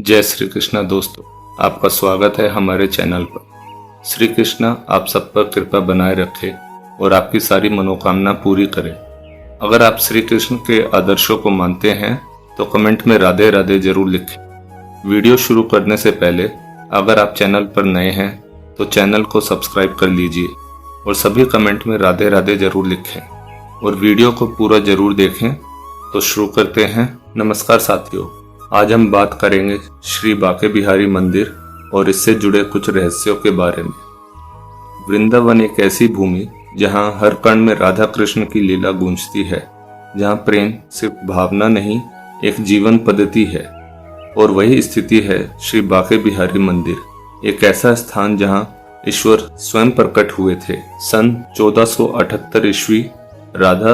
जय श्री कृष्णा दोस्तों, आपका स्वागत है हमारे चैनल पर। श्री कृष्णा आप सब पर कृपा बनाए रखे और आपकी सारी मनोकामना पूरी करे। अगर आप श्री कृष्ण के आदर्शों को मानते हैं तो कमेंट में राधे राधे जरूर लिखें। वीडियो शुरू करने से पहले अगर आप चैनल पर नए हैं तो चैनल को सब्सक्राइब कर लीजिए और सभी कमेंट में राधे राधे जरूर लिखें और वीडियो को पूरा जरूर देखें। तो शुरू करते हैं। नमस्कार साथियों, आज हम बात करेंगे श्री बांके बिहारी मंदिर और इससे जुड़े कुछ रहस्यों के बारे में। वृंदावन एक ऐसी भूमि जहां हर कण में राधा कृष्ण की लीला गूंजती है, जहां प्रेम सिर्फ भावना नहीं एक जीवन पद्धति है। और वही स्थिति है श्री बांके बिहारी मंदिर, एक ऐसा स्थान जहां ईश्वर स्वयं प्रकट हुए थे। सन 1478 ईस्वी राधा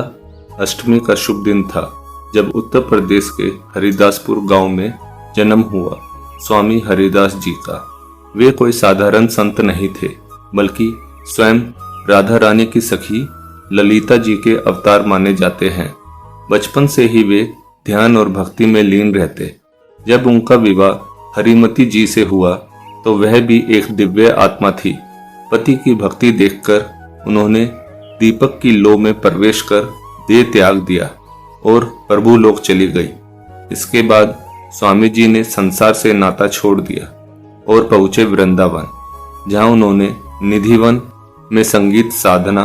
अष्टमी का शुभ दिन था जब उत्तर प्रदेश के हरिदासपुर गांव में जन्म हुआ स्वामी हरिदास जी का। वे कोई साधारण संत नहीं थे, बल्कि स्वयं राधा रानी की सखी ललिता जी के अवतार माने जाते हैं। बचपन से ही वे ध्यान और भक्ति में लीन रहते। जब उनका विवाह हरिमती जी से हुआ तो वह भी एक दिव्य आत्मा थी। पति की भक्ति देखकर उन्होंने दीपक की लौ में प्रवेश कर देह त्याग दिया और प्रभु लोक चली गई। इसके बाद स्वामी जी ने संसार से नाता छोड़ दिया और पहुंचे वृंदावन, जहां उन्होंने निधिवन में संगीत साधना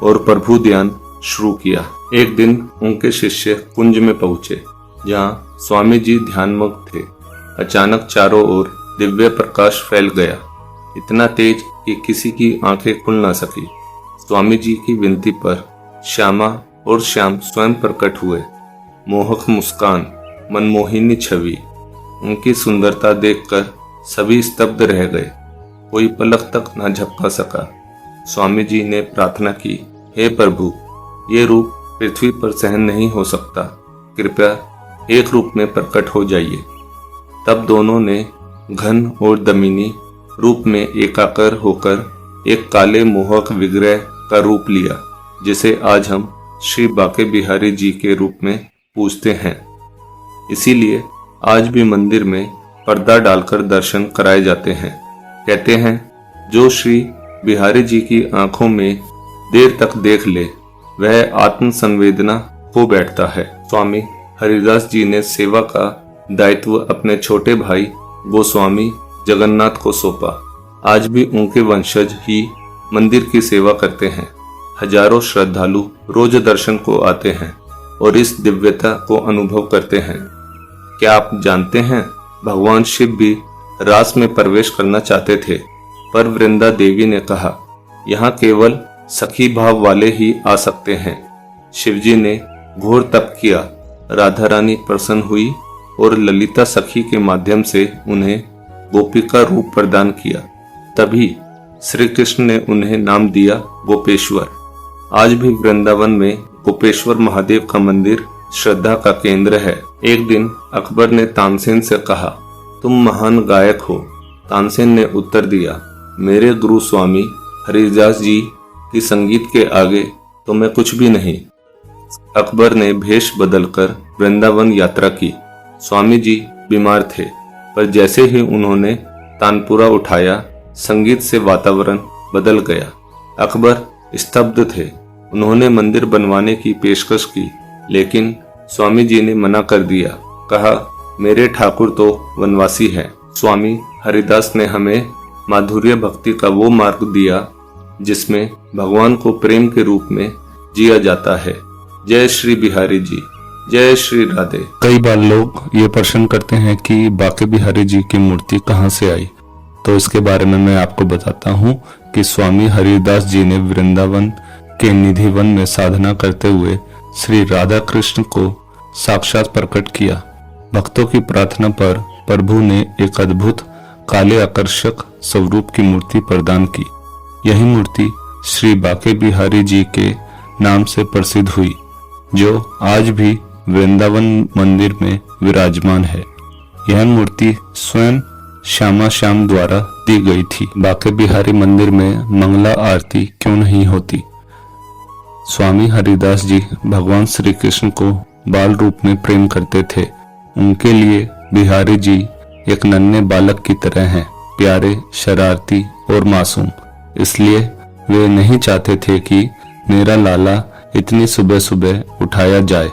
और प्रभु ध्यान शुरू किया। एक दिन उनके शिष्य कुंज में पहुंचे जहां स्वामी जी ध्यानमग्न थे। अचानक चारों ओर दिव्य प्रकाश फैल गया, इतना तेज कि किसी की आंखें खुल न सकी। स्वामी जी की विनती पर श्यामा और श्याम स्वयं प्रकट हुए। मोहक मुस्कान, मनमोहिनी छवि, उनकी सुंदरता देखकर सभी स्तब्ध रह गए। कोई पलक तक न झपका सका। स्वामी जी ने प्रार्थना की, हे प्रभु, ये रूप पृथ्वी पर सहन नहीं हो सकता, कृपया एक रूप में प्रकट हो जाइए। तब दोनों ने घन और दमिनी रूप में एकाकार होकर एक काले मोहक विग्रह का रूप लिया, जिसे आज हम श्री बांके बिहारी जी के रूप में पूजते हैं। इसीलिए आज भी मंदिर में पर्दा डालकर दर्शन कराए जाते हैं। कहते हैं, जो श्री बिहारी जी की आंखों में देर तक देख ले वह आत्म संवेदना हो बैठता है। स्वामी हरिदास जी ने सेवा का दायित्व अपने छोटे भाई गोस्वामी जगन्नाथ को सौंपा। आज भी उनके वंशज ही मंदिर की सेवा करते हैं। हजारों श्रद्धालु रोज दर्शन को आते हैं और इस दिव्यता को अनुभव करते हैं। क्या आप जानते हैं, भगवान शिव भी रास में प्रवेश करना चाहते थे, पर वृंदा देवी ने कहा, यहाँ केवल सखी भाव वाले ही आ सकते हैं। शिवजी ने घोर तप किया, राधा रानी प्रसन्न हुई और ललिता सखी के माध्यम से उन्हें गोपिका रूप प्रदान किया। तभी श्री कृष्ण ने उन्हें नाम दिया गोपेश्वर। आज भी वृंदावन में गोपेश्वर महादेव का मंदिर श्रद्धा का केंद्र है। एक दिन अकबर ने तानसेन से कहा, तुम महान गायक हो। तानसेन ने उत्तर दिया, मेरे गुरु स्वामी हरिदास जी की संगीत के आगे तो मैं कुछ भी नहीं। अकबर ने भेष बदलकर वृंदावन यात्रा की। स्वामी जी बीमार थे, पर जैसे ही उन्होंने तानपुरा उठाया, संगीत से वातावरण बदल गया। अकबर स्तब्ध थे। उन्होंने मंदिर बनवाने की पेशकश की, लेकिन स्वामी जी ने मना कर दिया। कहा, मेरे ठाकुर तो वनवासी हैं। स्वामी हरिदास ने हमें माधुर्य भक्ति का वो मार्ग दिया जिसमें भगवान को प्रेम के रूप में जिया जाता है। जय श्री बिहारी जी, जय श्री राधे। कई बार लोग ये प्रश्न करते हैं कि बांके बिहारी जी की मूर्ति कहाँ से आई, तो इसके बारे में मैं आपको बताता हूँ कि स्वामी हरिदास जी ने वृंदावन के निधिवन में साधना करते हुए श्री राधा कृष्ण को साक्षात प्रकट किया। भक्तों की प्रार्थना पर प्रभु ने एक अद्भुत काले आकर्षक स्वरूप की मूर्ति प्रदान की। यही मूर्ति श्री बांके बिहारी जी के नाम से प्रसिद्ध हुई, जो आज भी वृंदावन मंदिर में विराजमान है। यह मूर्ति स्वयं श्यामा श्याम द्वारा दी गई थी। बांके बिहारी मंदिर में मंगला आरती क्यों नहीं होती? स्वामी हरिदास जी भगवान श्री कृष्ण को बाल रूप में प्रेम करते थे। उनके लिए बिहारी जी एक नन्हे बालक की तरह हैं, प्यारे, शरारती और मासूम। इसलिए वे नहीं चाहते थे कि मेरा लाला इतनी सुबह सुबह उठाया जाए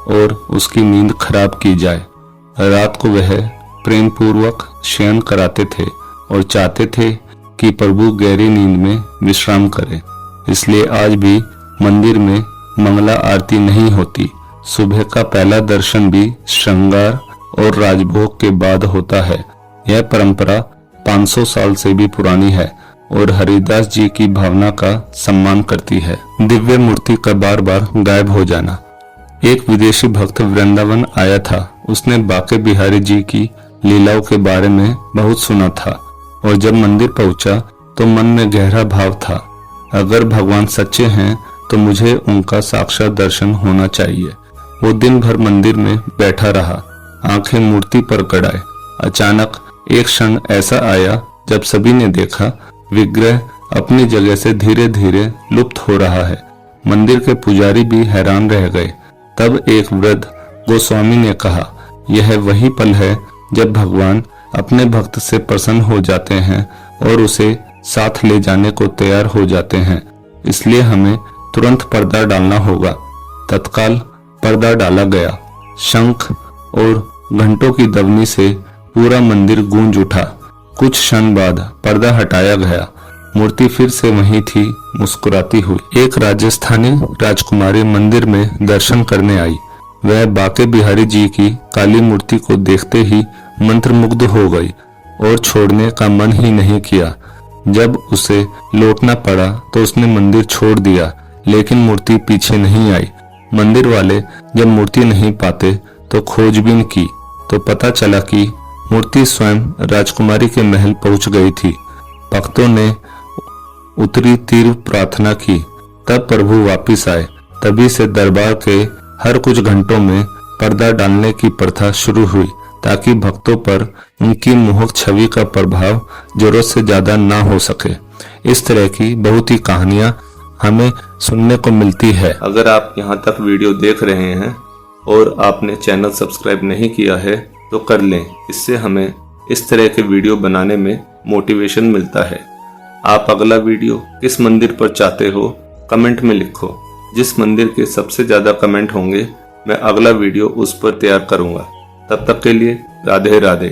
और उसकी नींद खराब की जाए। रात को वह प्रेम पूर्वक शयन कराते थे और चाहते थे कि प्रभु गहरी नींद में विश्राम करे। इसलिए आज भी मंदिर में मंगला आरती नहीं होती। सुबह का पहला दर्शन भी श्रृंगार और राजभोग के बाद होता है। यह परंपरा 500 साल से भी पुरानी है और हरिदास जी की भावना का सम्मान करती है। दिव्य मूर्ति का बार बार गायब हो जाना। एक विदेशी भक्त वृंदावन आया था। उसने बाके बिहारी जी की लीलाओं के बारे में बहुत सुना था और जब मंदिर पहुंचा तो मन में गहरा भाव था, अगर भगवान सच्चे हैं तो मुझे उनका साक्षात दर्शन होना चाहिए। वो दिन भर मंदिर में बैठा रहा, आंखें मूर्ति पर गड़ाए। अचानक एक क्षण ऐसा आया जब सभी ने देखा विग्रह अपनी जगह से धीरे धीरे लुप्त हो रहा है। मंदिर के पुजारी भी हैरान रह गए। तब एक वृद्ध गोस्वामी ने कहा, यह वही पल है जब भगवान अपने भक्त से प्रसन्न हो जाते हैं और उसे साथ ले जाने को तैयार हो जाते हैं। इसलिए हमें तुरंत पर्दा डालना होगा। तत्काल पर्दा डाला गया। शंख और घंटों की ध्वनि से पूरा मंदिर गूंज उठा। कुछ क्षण बाद पर्दा हटाया गया। मूर्ति फिर से वहीं थी, मुस्कुराती हुई। एक राजस्थानी राजकुमारी मंदिर में दर्शन करने आई। वह बाके बिहारी जी की काली मूर्ति को देखते ही मंत्रमुग्ध हो गई और छोड़ने का मन ही नहीं किया। जब उसे लौटना पड़ा तो उसने मंदिर छोड़ दिया, लेकिन मूर्ति पीछे नहीं आई। मंदिर वाले जब मूर्ति नहीं पाते तो खोजबीन की तो पता चला कि मूर्ति स्वयं राजकुमारी के महल पहुंच गई थी। भक्तों ने उतरी तीव्र प्रार्थना की। तब प्रभु वापिस आए। तभी से दरबार के हर कुछ घंटों में पर्दा डालने की प्रथा शुरू हुई ताकि भक्तों पर उनकी मोहक छवि का प्रभाव जरूरत से ज्यादा ना हो सके। इस तरह की बहुत ही कहानियां हमें सुनने को मिलती है। अगर आप यहाँ तक वीडियो देख रहे हैं और आपने चैनल सब्सक्राइब नहीं किया है तो कर लें। इससे हमें इस तरह के वीडियो बनाने में मोटिवेशन मिलता है। आप अगला वीडियो किस मंदिर पर चाहते हो कमेंट में लिखो। जिस मंदिर के सबसे ज्यादा कमेंट होंगे मैं अगला वीडियो उस पर तैयार करूंगा। तब तक के लिए राधे राधे।